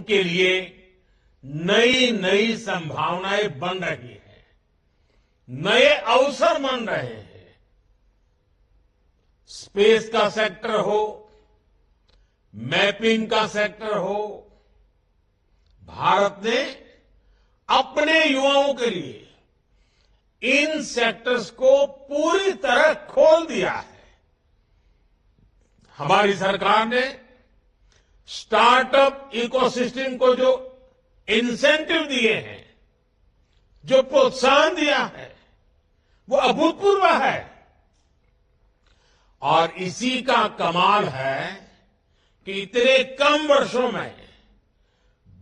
उनके लिए नई नई संभावनाएं बन रही है, नए अवसर बन रहे हैं। स्पेस का सेक्टर हो, मैपिंग का सेक्टर हो, भारत ने अपने युवाओं के लिए इन सेक्टर्स को पूरी तरह खोल दिया है। हमारी सरकार ने स्टार्टअप इकोसिस्टम को जो इंसेंटिव दिए हैं, जो प्रोत्साहन दिया है, वो अभूतपूर्व है। और इसी का कमाल है कि इतने कम वर्षों में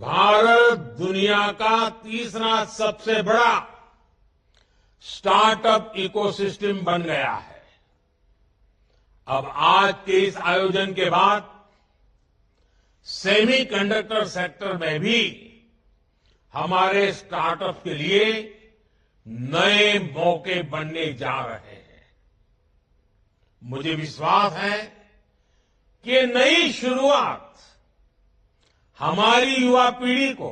भारत दुनिया का तीसरा सबसे बड़ा स्टार्टअप इकोसिस्टम बन गया है। अब आज के इस आयोजन के बाद सेमीकंडक्टर सेक्टर में भी हमारे स्टार्टअप के लिए नए मौके बनने जा रहे हैं। मुझे विश्वास है कि नई शुरुआत हमारी युवा पीढ़ी को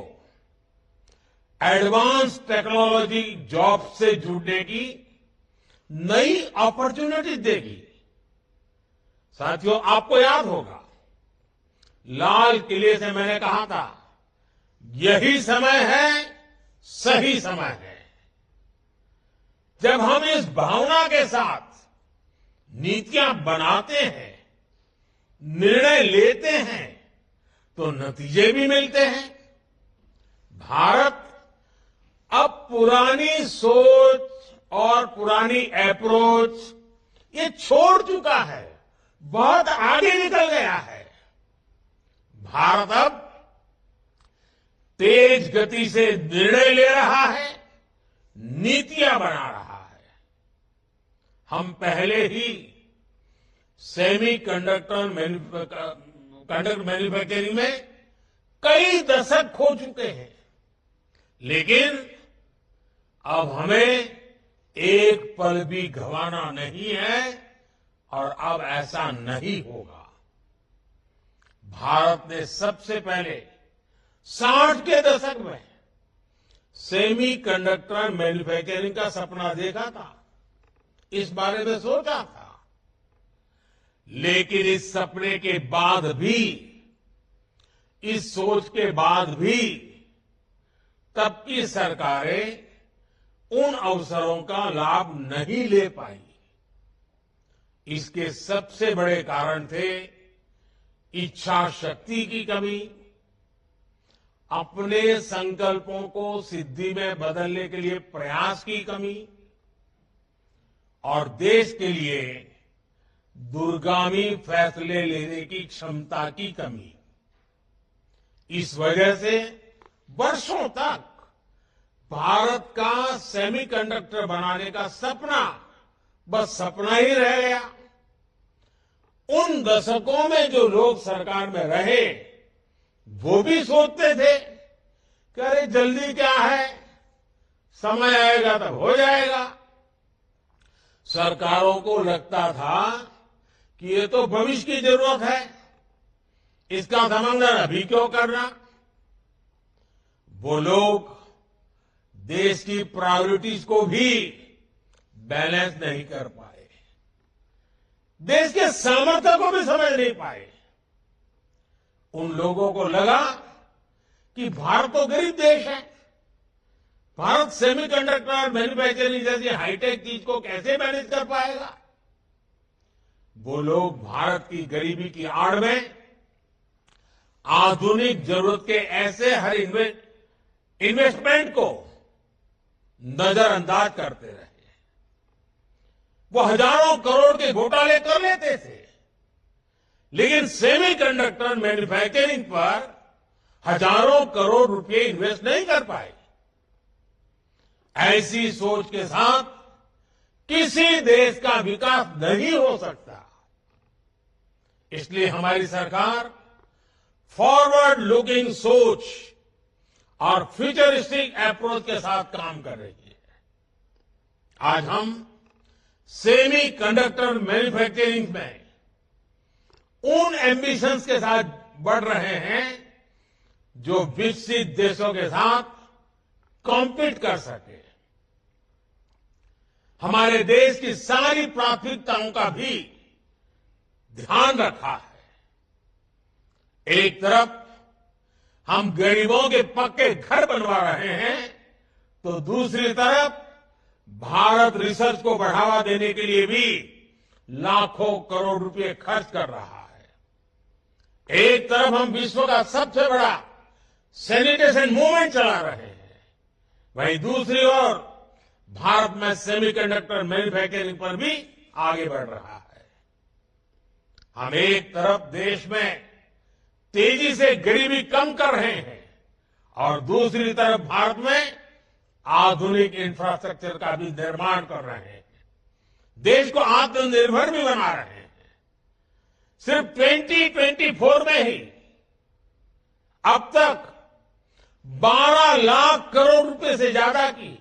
एडवांस टेक्नोलॉजी जॉब से जुड़ने की नई अपॉर्चुनिटी देगी। साथियों, आपको याद होगा, लाल किले से मैंने कहा था, यही समय है, सही समय है। जब हम इस भावना के साथ नीतियां बनाते हैं, निर्णय लेते हैं, तो नतीजे भी मिलते हैं। भारत अब पुरानी सोच और पुरानी अप्रोच ये छोड़ चुका है, बहुत आगे निकल गया है। भारत अब तेज गति से निर्णय ले रहा है, नीतियां बना रहा है। हम पहले ही सेमीकंडक्टर मैन्युफैक्चरिंग में कई दशक खो चुके हैं, लेकिन अब हमें एक पल भी गंवाना नहीं है और अब ऐसा नहीं होगा। भारत ने सबसे पहले 60 के दशक में सेमीकंडक्टर मैन्युफैक्चरिंग का सपना देखा था, इस बारे में सोचा था। लेकिन इस सपने के बाद भी, इस सोच के बाद भी तब की सरकारें उन अवसरों का लाभ नहीं ले पाई। इसके सबसे बड़े कारण थे इच्छा शक्ति की कमी, अपने संकल्पों को सिद्धि में बदलने के लिए प्रयास की कमी और देश के लिए दूरगामी फैसले लेने की क्षमता की कमी। इस वजह से वर्षों तक भारत का सेमीकंडक्टर बनाने का सपना बस सपना ही रह गया। उन दशकों में जो लोग सरकार में रहे, वो भी सोचते थे कि अरे जल्दी क्या है, समय आएगा तब हो जाएगा। सरकारों को लगता था कि ये तो भविष्य की जरूरत है, इसका समर्थन अभी क्यों करना। वो लोग देश की प्रायोरिटीज को भी बैलेंस नहीं कर पाए, देश के सामर्थ्य को भी समझ नहीं पाए। उन लोगों को लगा कि भारत तो गरीब देश है, भारत सेमीकंडक्टर मैन्युफैक्चरिंग जैसी हाईटेक चीज को कैसे मैनेज कर पाएगा। वो लोग भारत की गरीबी की आड़ में आधुनिक जरूरत के ऐसे हर इन्वेस्टमेंट को नजरअंदाज करते रहे। वो हजारों करोड़ के घोटाले कर लेते थे, लेकिन सेमीकंडक्टर मैन्युफैक्चरिंग पर हजारों करोड़ रुपए इन्वेस्ट नहीं कर पाए। ऐसी सोच के साथ किसी देश का विकास नहीं हो सकता। इसलिए हमारी सरकार फॉरवर्ड लुकिंग सोच और फ्यूचरिस्टिक अप्रोच के साथ काम कर रही है। आज हम सेमीकंडक्टर मैन्युफैक्चरिंग में उन एम्बिशंस के साथ बढ़ रहे हैं जो विकसित देशों के साथ कॉम्पीट कर सके। हमारे देश की सारी प्राथमिकताओं का भी ध्यान रखा है। एक तरफ हम गरीबों के पक्के घर बनवा रहे हैं, तो दूसरी तरफ भारत रिसर्च को बढ़ावा देने के लिए भी लाखों करोड़ रुपए खर्च कर रहा है। एक तरफ हम विश्व का सबसे बड़ा सैनिटेशन मूवमेंट चला रहे हैं, वहीं दूसरी ओर भारत में सेमीकंडक्टर मैन्युफैक्चरिंग पर भी आगे बढ़ रहा है। हम एक तरफ देश में तेजी से गरीबी कम कर रहे हैं और दूसरी तरफ भारत में आधुनिक इंफ्रास्ट्रक्चर का भी निर्माण कर रहे हैं। देश को आत्मनिर्भर भी बना रहे हैं। सिर्फ 2024 में ही अब तक 12 लाख करोड़ रुपए से ज्यादा की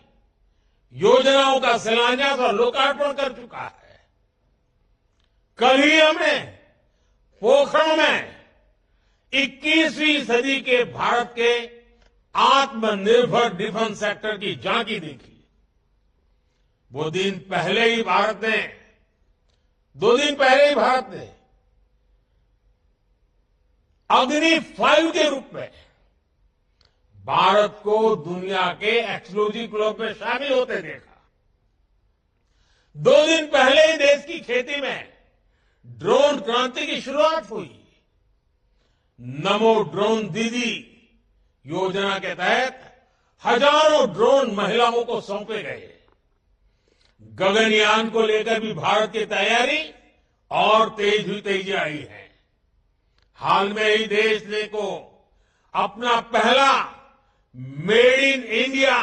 योजनाओं का शिलान्यास और लोकार्पण कर चुका है। कल ही हमने पोखरण में 21वीं सदी के भारत के आत्मनिर्भर डिफेंस सेक्टर की झांकी देखी। वो दिन पहले ही भारत ने 2 दिन पहले ही भारत ने अग्नि 5 के रूप में भारत को दुनिया के एक्सक्लूसिव क्लब में शामिल होते देखा। 2 दिन पहले ही देश की खेती में ड्रोन क्रांति की शुरुआत हुई। नमो ड्रोन दीदी योजना के तहत हजारों ड्रोन महिलाओं को सौंपे गए। गगनयान को लेकर भी भारत की तैयारी और तेजी आई है। हाल में ही देश ने को अपना पहला made in India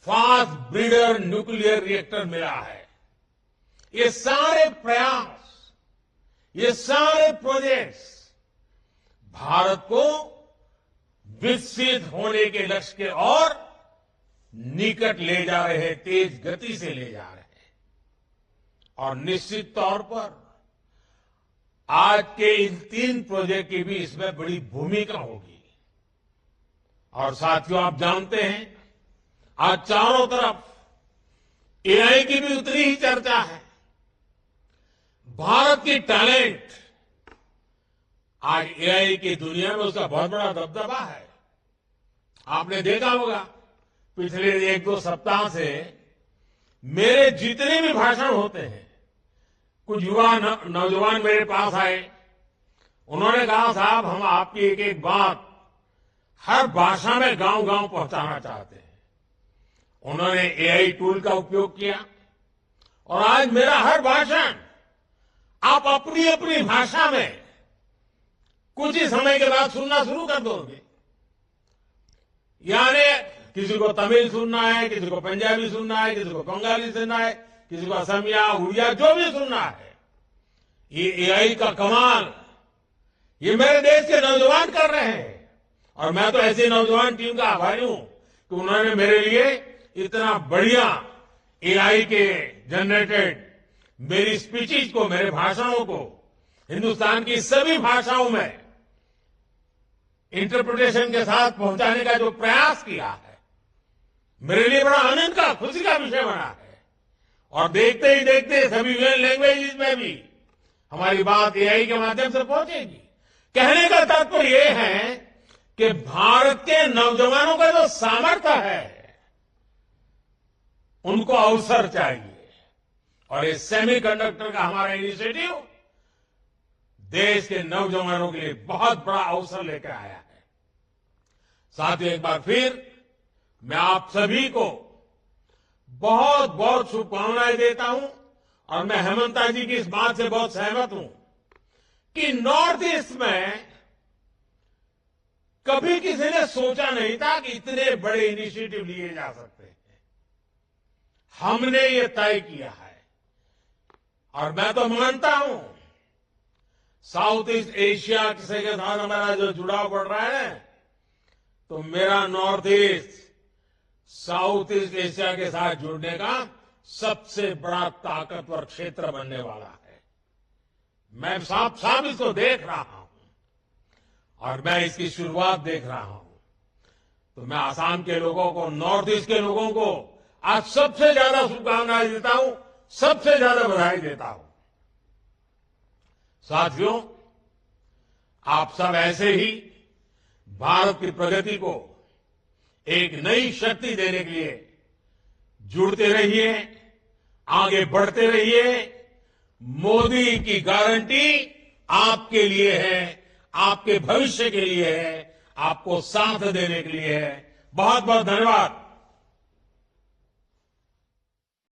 fast breeder nuclear reactor मिला है। ये सारे प्रयास, ये सारे प्रोजेक्ट्स भारत को विकसित होने के लक्ष्य के और निकट ले जा रहे हैं, तेज गति से ले जा रहे हैं। और निश्चित तौर पर आज के इन 3 प्रोजेक्ट की भी इसमें बड़ी भूमिका होगी। और साथियों, आप जानते हैं आज चारों तरफ एआई की भी उतनी ही चर्चा है। भारत की टैलेंट आज एआई की दुनिया में उसका बहुत बड़ा दबदबा है। आपने देखा होगा पिछले 1-2 सप्ताह से मेरे जितने भी भाषण होते हैं, कुछ युवा नौजवान मेरे पास आए। उन्होंने कहा, साहब हम आपकी एक एक बात हर भाषा में गांव-गांव पहुंचाना चाहते हैं। उन्होंने एआई टूल का उपयोग किया और आज मेरा हर भाषण आप अपनी अपनी भाषा में कुछ ही समय के बाद सुनना शुरू कर दोगे। यानी किसी को तमिल सुनना है, किसी को पंजाबी सुनना है, किसी को बंगाली सुनना है, किसी को असमिया, उड़िया, जो भी सुनना है। ये एआई का कमाल ये मेरे देश के नौजवान कर रहे हैं और मैं तो ऐसी नौजवान टीम का आभारी हूं कि उन्होंने मेरे लिए इतना बढ़िया एआई के जनरेटेड मेरी स्पीचेस को, मेरे भाषणों को हिंदुस्तान की सभी भाषाओं में इंटरप्रिटेशन के साथ पहुंचाने का जो प्रयास किया है, मेरे लिए बड़ा आनंद का, खुशी का विषय बना है। और देखते ही देखते सभी लैंग्वेजेस में भी हमारी बात एआई के माध्यम से पहुंचेगी। कहने का तात्पर्य यह है कि भारत के नौजवानों का जो सामर्थ्य है, उनको अवसर चाहिए। और इस सेमीकंडक्टर का हमारा इनिशिएटिव देश के नौजवानों के लिए बहुत बड़ा अवसर लेकर आया है। साथियों, एक बार फिर मैं आप सभी को बहुत बहुत शुभकामनाएं देता हूं और मैं हेमंता जी की इस बात से बहुत सहमत हूं कि नॉर्थ ईस्ट में कभी किसी ने सोचा नहीं था कि इतने बड़े इनिशिएटिव लिए जा सकते हैं। हमने ये तय किया है और मैं तो मानता हूं साउथ ईस्ट एशिया से के साथ हमारा जो जुड़ाव बढ़ रहा है, तो मेरा north east south east Asia के साथ जुड़ने का सबसे बड़ा ताकतवर क्षेत्र बनने वाला है। मैं साफ साफ इसको देख रहा हूं और मैं इसकी शुरुआत देख रहा हूं, तो मैं आसाम के लोगों को, नॉर्थ ईस्ट के लोगों को आज सबसे ज्यादा शुभकामनाएं देता हूं, सबसे ज्यादा बधाई देता हूं। साथियों, आप सब ऐसे ही भारत की प्रगति को एक नई शक्ति देने के लिए जुड़ते रहिए, आगे बढ़ते रहिए। मोदी की गारंटी आपके लिए है, आपके भविष्य के लिए है, आपको साथ देने के लिए है। बहुत बहुत धन्यवाद।